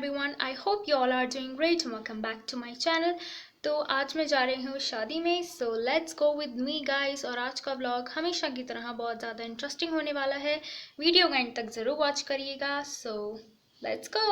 everyone. I hope you all are doing great and welcome back to my channel. तो आज मैं जा रही हूँ शादी में, so let's go with me guys. और आज का व्लॉग हमेशा की तरह बहुत ज़्यादा इंटरेस्टिंग होने वाला है. वीडियो का एंड तक ज़रूर वॉच करिएगा. So let's go.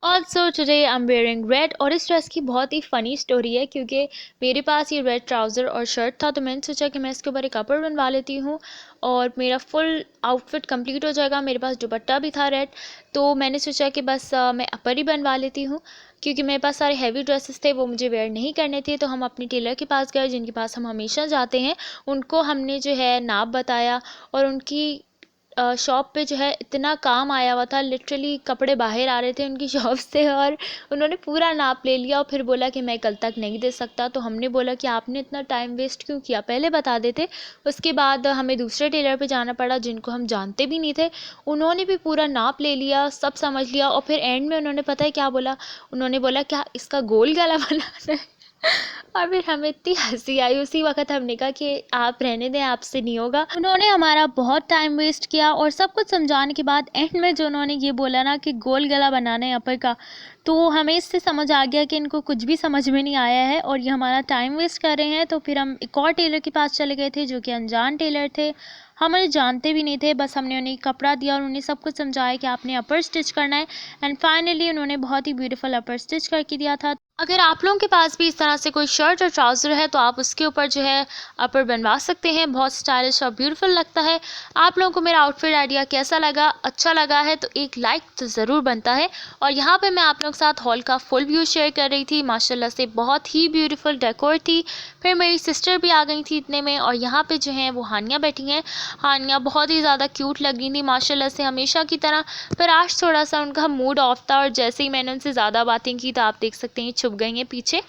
Also today I am wearing red और इस ड्रेस की बहुत ही फ़नी स्टोरी है क्योंकि मेरे पास ये रेड ट्राउज़र और शर्ट था तो मैंने सोचा कि मैं इसके ऊपर एक अपर बनवा लेती हूँ और मेरा फुल आउटफिट कंप्लीट हो जाएगा. मेरे पास दुपट्टा भी था रेड तो मैंने सोचा कि बस मैं अपर ही बनवा लेती हूँ क्योंकि मेरे पास सारे हैवी ड्रेसेस थे वो मुझे वेयर नहीं करने थे. तो हम अपनी टेलर के पास गए जिनके पास हम हमेशा जाते हैं. उनको हमने जो है नाप बताया और उनकी शॉप पे जो है इतना काम आया हुआ था, लिटरली कपड़े बाहर आ रहे थे उनकी शॉप से और उन्होंने पूरा नाप ले लिया और फिर बोला कि मैं कल तक नहीं दे सकता. तो हमने बोला कि आपने इतना टाइम वेस्ट क्यों किया, पहले बता देते. उसके बाद हमें दूसरे टेलर पे जाना पड़ा जिनको हम जानते भी नहीं थे. उन्होंने भी पूरा नाप ले लिया, सब समझ लिया और फिर एंड में उन्होंने पता है क्या बोला, उन्होंने बोला क्या इसका गोल गला बनाना है. और फिर हमें इतनी हंसी आई. उसी वक्त हमने कहा कि आप रहने दें, आपसे नहीं होगा. उन्होंने हमारा बहुत टाइम वेस्ट किया और सब कुछ समझाने के बाद एंड में जो उन्होंने ये बोला ना कि गोल गला बनाना है अपर का, तो हमें इससे समझ आ गया कि इनको कुछ भी समझ में नहीं आया है और ये हमारा टाइम वेस्ट कर रहे हैं. तो फिर हम एक और टेलर के पास चले गए थे जो कि अनजान टेलर थे, हम उन्हें जानते भी नहीं थे. बस हमने उन्हें कपड़ा दिया और उन्हें सब कुछ समझाया कि आपने अपर स्टिच करना है एंड फाइनली उन्होंने बहुत ही ब्यूटीफुल अपर स्टिच करके दिया था. अगर आप लोगों के पास भी इस तरह से कोई शर्ट और ट्राउज़र है तो आप उसके ऊपर जो है अपर बनवा सकते हैं. बहुत स्टाइलिश और ब्यूटीफुल लगता है. आप लोगों को मेरा आउटफिट आइडिया कैसा लगा, अच्छा लगा है तो एक लाइक तो ज़रूर बनता है. और यहाँ पे मैं आप लोगों के साथ हॉल का फुल व्यू शेयर कर रही थी. माशाल्लाह से बहुत ही ब्यूटीफुल डेकोर थी. फिर मेरी सिस्टर भी आ गई थी इतने में और यहाँ पे जो है वो हानिया बैठी हैं. हानिया बहुत ही ज़्यादा क्यूट लग रही थी माशाल्लाह से हमेशा की तरह. पर आज थोड़ा सा उनका मूड ऑफ था और जैसे ही मैंने उनसे ज़्यादा बातें की तो आप देख सकते हैं छुप गई हैं पीछे.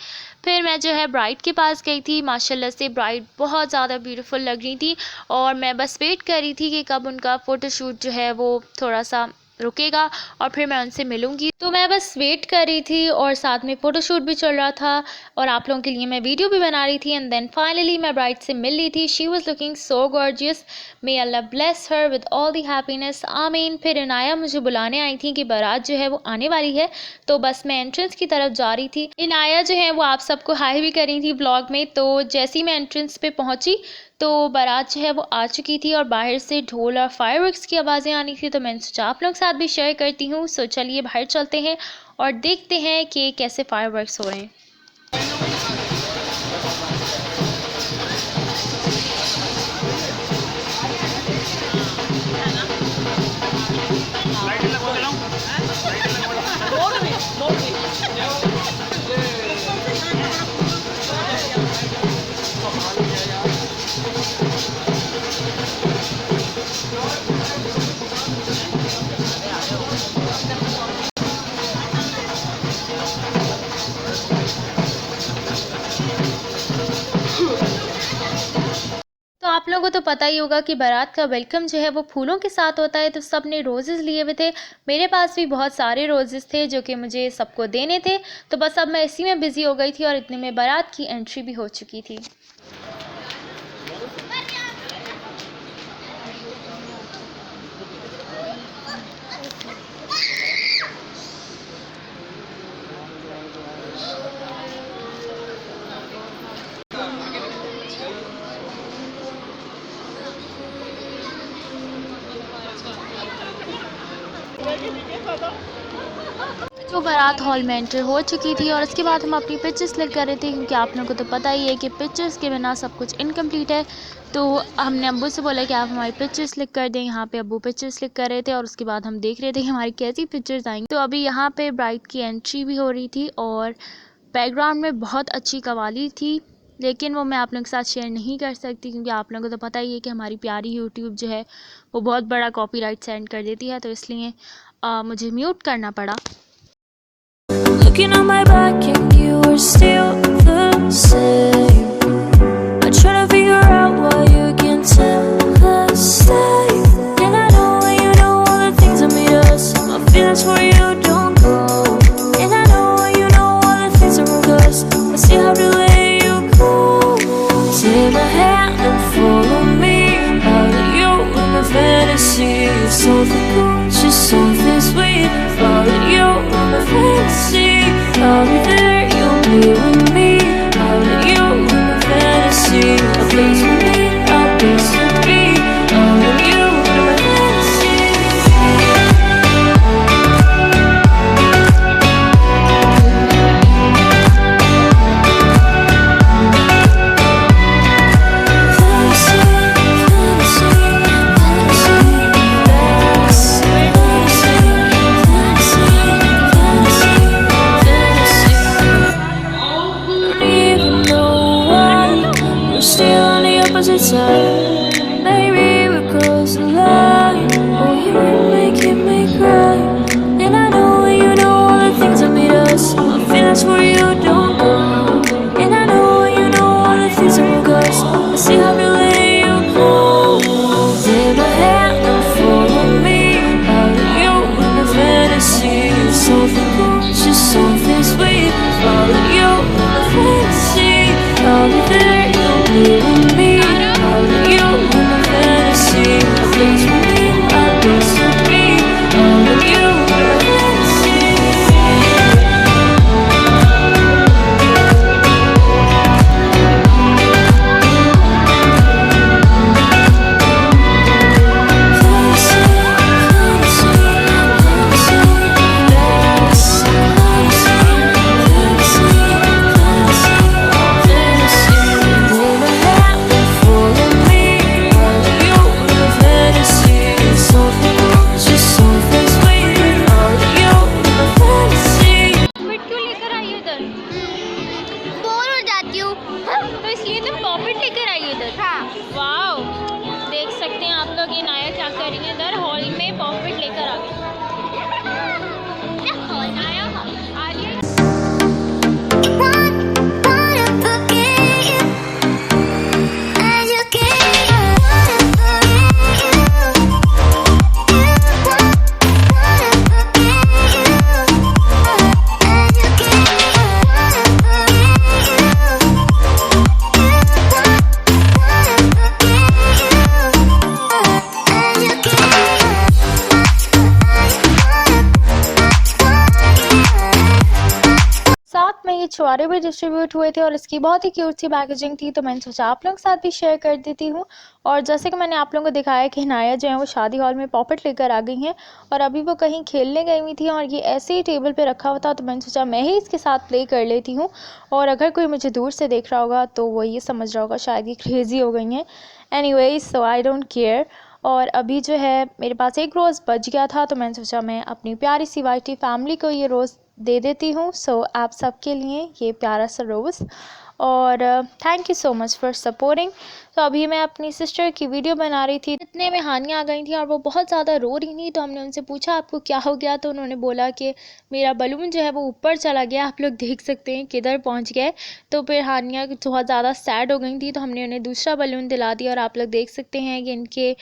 फिर मैं जो है ब्राइड के पास गई थी. माशाल्लाह से ब्राइड बहुत ज़्यादा ब्यूटीफुल लग रही थी और मैं बस वेट कर रही थी कि कब उनका फ़ोटोशूट जो है वो थोड़ा सा रुकेगा और फिर मैं उनसे मिलूंगी. तो मैं बस वेट कर रही थी और साथ में फ़ोटोशूट भी चल रहा था और आप लोगों के लिए मैं वीडियो भी बना रही थी. एंड देन फाइनली मैं ब्राइड से मिल ली थी. She was looking so gorgeous. May Allah bless her with all the happiness, आमीन. फिर इनाया मुझे बुलाने आई थी कि बारात जो है वो आने वाली है. तो बस मैं एंट्रेंस की तरफ जा रही थी. इनाया जो है वो आप सबको हाई भी कर रही थी ब्लॉग में. तो जैसे ही मैं एंट्रेंस पे पहुंची तो बारात जो है वो आ चुकी थी और बाहर से ढोल और फायरवर्क्स की आवाज़ें आनी थी. तो मैंने सोचा आप लोग के साथ भी शेयर करती हूँ. सो चलिए बाहर चलते हैं और देखते हैं कि कैसे फायरवर्क्स हो रहे हैं. तो आप लोगों को तो पता ही होगा कि बारात का वेलकम जो है वो फूलों के साथ होता है. तो सब ने रोज़ेज़ लिए हुए थे. मेरे पास भी बहुत सारे रोज़ेज़ थे जो कि मुझे सबको देने थे. तो बस अब मैं इसी में बिज़ी हो गई थी और इतने में बारात की एंट्री भी हो चुकी थी. तो बारात हॉल में एंटर हो चुकी थी और उसके बाद हम अपनी पिक्चर्स क्लिक कर रहे थे क्योंकि आप लोगों को तो पता ही है कि पिक्चर्स के बिना सब कुछ इनकम्प्लीट है. तो हमने अब्बू से बोला कि आप हमारी पिक्चर्स क्लिक कर दें. यहाँ पे अब्बू पिक्चर्स क्लिक कर रहे थे और उसके बाद हम देख रहे थे कि हमारी कैसी पिक्चर्स आएंगी. तो अभी यहाँ पे ब्राइड की एंट्री भी हो रही थी और बैकग्राउंड में बहुत अच्छी कवाली थी लेकिन वो मैं आप लोगों के साथ शेयर नहीं कर सकती क्योंकि आप लोगों को तो पता ही है कि हमारी प्यारी यूट्यूब जो है वो बहुत बड़ा कॉपीराइट सेंड कर देती है. तो इसलिए मुझे म्यूट करना पड़ा. Looking on my back and you are still the same. I try to figure out why you can tell the same. And I know you know all the things that made us. My feelings for you don't go. And I know you know all the things that broke us. I still have to let you go. Take my hand and follow me. Out of you and my fantasy. Something cool, just something sweet. Follow you and my छुआरे भी distribute हुए थे और इसकी बहुत ही cute सी packaging थी, तो मैंने सोचा आप लोगों के साथ भी शेयर कर देती हूँ। और जैसे कि मैंने आप लोगों को दिखाया कि हिनाया जो है वो शादी हॉल में पॉपेट लेकर आ गई हैं और अभी वो कहीं खेलने गई हुई थी और ये ऐसे ही टेबल पे रखा हुआ था, तो मैंने सोचा मैं ही इसके साथ प्ले कर लेती हूँ। और अगर कोई मुझे दूर से देख रहा होगा तो वो ये समझ रहा होगा शायद ये क्रेज़ी हो गई हैं। Anyways, so I don't care. और अभी जो है मेरे पास एक रोज़ बच गया था, तो मैंने सोचा मैं अपनी प्यारी सी वाइटी फैमिली को ये रोज़ दे देती हूँ। सो आप सबके लिए ये प्यारा सा रोज़, और thank you so much for supporting. तो अभी मैं अपनी सिस्टर की वीडियो बना रही थी, इतने में हानिया आ गई थी और वो बहुत ज़्यादा रो रही थी। तो हमने उनसे पूछा आपको क्या हो गया, तो उन्होंने बोला कि मेरा बलून जो है वो ऊपर चला गया, आप लोग देख सकते हैं किधर पहुंच गए। तो फिर हानिया बहुत ज़्यादा सैड हो गई थी, तो हमने उन्हें दूसरा बलून दिला दिया और आप लोग देख सकते हैं कि इनके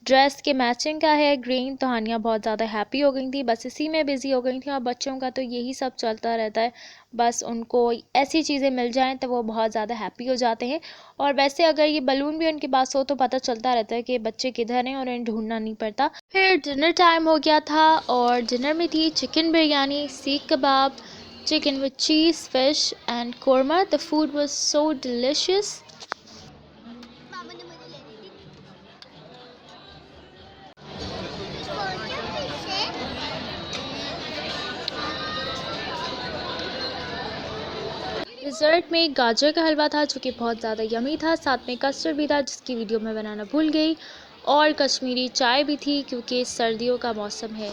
ड्रेस के मैचिंग का है ग्रीन। तो हानिया बहुत ज़्यादा हैप्पी हो गई थी, बस इसी में बिज़ी हो गई थी। और बच्चों का तो यही सब चलता रहता है, बस उनको ऐसी चीज़ें मिल जाएं तो वो बहुत ज़्यादा हैप्पी हो जाते हैं। और वैसे अगर ये बलून भी उनके पास हो तो पता चलता रहता है कि बच्चे किधर हैं और इन्हें ढूंढना नहीं पड़ता। फिर डिनर टाइम हो गया था और डिनर में थी chicken biryani, seekh kebab, chicken with cheese, fish and korma. The food was so delicious. Dessert में गाजर का हलवा था जो कि बहुत ज़्यादा यमी था, साथ में कस्टर्ड भी था जिसकी वीडियो मैं बनाना भूल गई, और कश्मीरी चाय भी थी क्योंकि सर्दियों का मौसम है।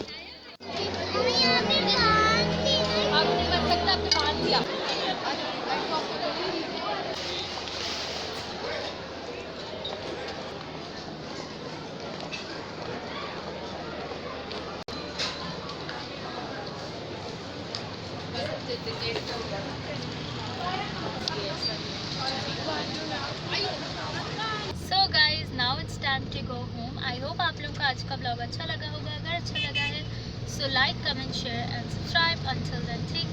So guys, now it's time to go home. I hope आप लोगों को आज का ब्लॉग अच्छा लगा होगा। अगर अच्छा लगा है so like, comment, share and subscribe. Until then take